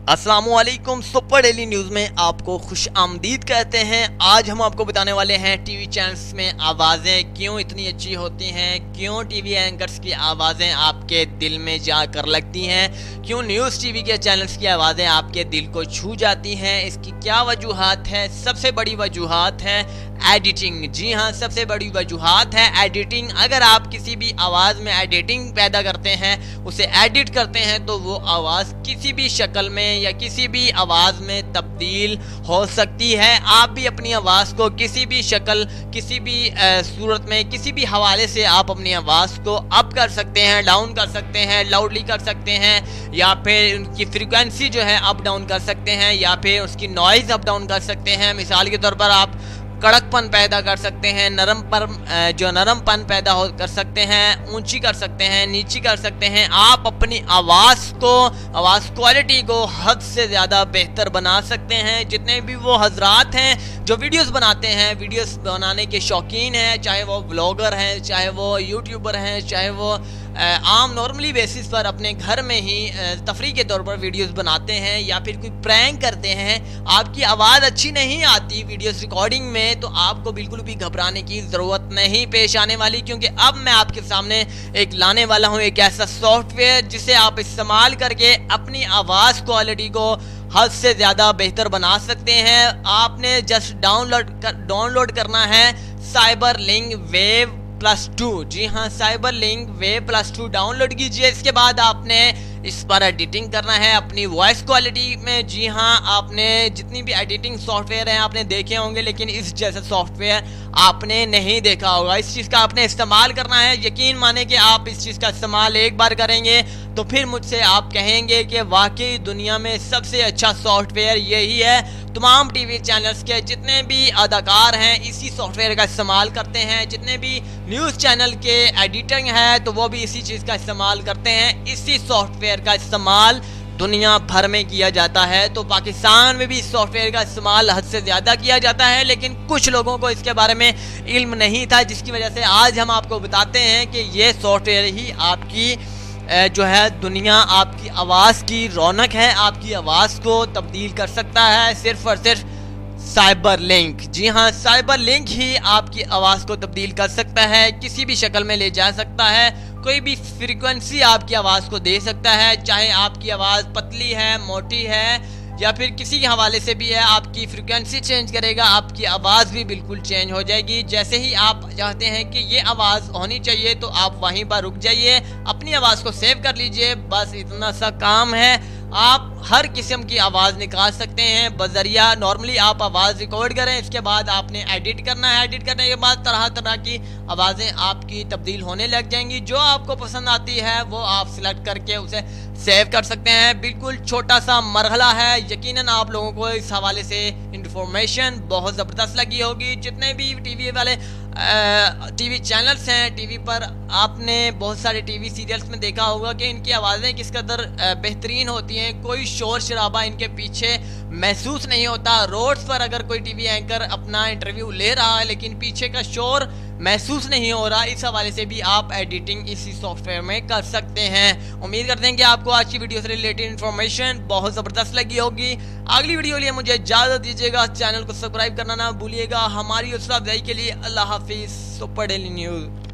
अस्सलामुअलैकुम। Super daily news में आपको खुश आमदीद कहते हैं। आज हम आपको बताने वाले हैं टीवी चैनल्स में आवाज़ें क्यों इतनी अच्छी होती हैं, क्यों टीवी एंकर्स की आवाज़ें आपके दिल में जाकर लगती हैं, क्यों न्यूज़ टीवी के चैनल्स की आवाज़ें आपके दिल को छू जाती हैं। इसकी क्या वजूहात है? सबसे बड़ी वजूहात है एडिटिंग। जी हाँ, सबसे बड़ी वजूहात है एडिटिंग। अगर आप किसी भी आवाज़ में एडिटिंग पैदा करते हैं, उसे एडिट करते हैं, तो वो आवाज़ किसी भी शक्ल में या किसी भी आवाज़ में तब्दील हो सकती है। आप भी अपनी आवाज़ को किसी भी शक्ल, किसी भी सूरत में, किसी भी हवाले से आप अपनी आवाज़ को अप कर सकते हैं, डाउन कर सकते हैं, लाउडली कर सकते हैं, या फिर उनकी फ्रीक्वेंसी जो है अप डाउन कर सकते हैं, या फिर उसकी नॉइज़ अप डाउन कर सकते हैं। मिसाल के तौर पर आप कड़कपन पैदा कर सकते हैं, नरमपन पैदा कर सकते हैं, ऊंची कर सकते हैं, नीची कर सकते हैं। आप अपनी आवाज़ क्वालिटी को हद से ज़्यादा बेहतर बना सकते हैं। जितने भी वो हजरात हैं जो वीडियोस बनाते हैं, वीडियोस बनाने के शौकीन हैं, चाहे वो ब्लॉगर हैं, चाहे वो यूट्यूबर हैं, चाहे वो आम नॉर्मली बेसिस पर अपने घर में ही तफरीह के तौर पर वीडियोस बनाते हैं, या फिर कोई प्रैंक करते हैं, आपकी आवाज़ अच्छी नहीं आती वीडियोस रिकॉर्डिंग में, तो आपको बिल्कुल भी घबराने की ज़रूरत नहीं पेश आने वाली। क्योंकि अब मैं आपके सामने एक लाने वाला हूँ एक ऐसा सॉफ्टवेयर जिसे आप इस्तेमाल करके अपनी आवाज़ क्वालिटी को हद से ज़्यादा बेहतर बना सकते हैं। आपने जस्ट डाउनलोड करना है साइबरलिंक वेव +2। जी हाँ, साइबरलिंक वेव +2 डाउनलोड कीजिए। इसके बाद आपने इस पर एडिटिंग करना है अपनी वॉइस क्वालिटी में। जी हाँ, आपने जितनी भी एडिटिंग सॉफ्टवेयर हैं आपने देखे होंगे, लेकिन इस जैसा सॉफ्टवेयर आपने नहीं देखा होगा। इस चीज़ का आपने इस्तेमाल करना है। यकीन माने कि आप इस चीज़ का इस्तेमाल एक बार करेंगे तो फिर मुझसे आप कहेंगे कि वाकई दुनिया में सबसे अच्छा सॉफ्टवेयर यही है। तमाम टीवी चैनल्स के जितने भी अदाकार हैं इसी सॉफ्टवेयर का इस्तेमाल करते हैं। जितने भी न्यूज़ चैनल के एडिटिंग है तो वो भी इसी चीज़ का इस्तेमाल करते हैं। इसी सॉफ्टवेयर का इस्तेमाल दुनिया भर में किया जाता है। तो पाकिस्तान में भी इस सॉफ्टवेयर का इस्तेमाल हद से ज़्यादा किया जाता है, लेकिन कुछ लोगों को इसके बारे में इल्म नहीं था, जिसकी वजह से आज हम आपको बताते हैं कि ये सॉफ्टवेयर ही आपकी जो है दुनिया, आपकी आवाज़ की रौनक है, आपकी आवाज़ को तब्दील कर सकता है सिर्फ और सिर्फ साइबरलिंक। जी हाँ, साइबरलिंक ही आपकी आवाज़ को तब्दील कर सकता है, किसी भी शक्ल में ले जा सकता है, कोई भी फ्रीक्वेंसी आपकी आवाज़ को दे सकता है। चाहे आपकी आवाज़ पतली है, मोटी है, या फिर किसी के हवाले से भी है, आपकी फ्रीक्वेंसी चेंज करेगा, आपकी आवाज़ भी बिल्कुल चेंज हो जाएगी। जैसे ही आप चाहते हैं कि ये आवाज़ होनी चाहिए तो आप वहीं पर रुक जाइए, अपनी आवाज़ को सेव कर लीजिए। बस इतना सा काम है। आप हर किस्म की आवाज़ निकाल सकते हैं बजरिया, नॉर्मली आप आवाज़ रिकॉर्ड करें, इसके बाद आपने एडिट करना है। एडिट करने के बाद तरह तरह की आवाज़ें आपकी तब्दील होने लग जाएंगी। जो आपको पसंद आती है वो आप सिलेक्ट करके उसे सेव कर सकते हैं। बिल्कुल छोटा सा मरहला है। यकीनन आप लोगों को इस हवाले से इंफॉर्मेशन बहुत ज़बरदस्त लगी होगी। जितने भी टीवी वाले टीवी चैनल्स हैं, टीवी पर आपने बहुत सारे टीवी सीरियल्स में देखा होगा कि इनकी आवाज़ें किस कदर बेहतरीन होती हैं। कोई शोर शराबा इनके पीछे महसूस नहीं होता। रोड्स पर अगर कोई टीवी एंकर अपना इंटरव्यू ले रहा है लेकिन पीछे का शोर महसूस नहीं हो रहा, इस हवाले से भी आप एडिटिंग इसी सॉफ्टवेयर में कर सकते हैं। उम्मीद करते हैं कि आपको आज की वीडियो से रिलेटेड इन्फॉर्मेशन बहुत ज़बरदस्त लगी होगी। अगली वीडियो के लिए मुझे इजाज़त दीजिएगा। चैनल को सब्सक्राइब करना ना भूलिएगा। हमारी हौसला अफजाई के लिए अल्लाह हाफिज़। Super daily news.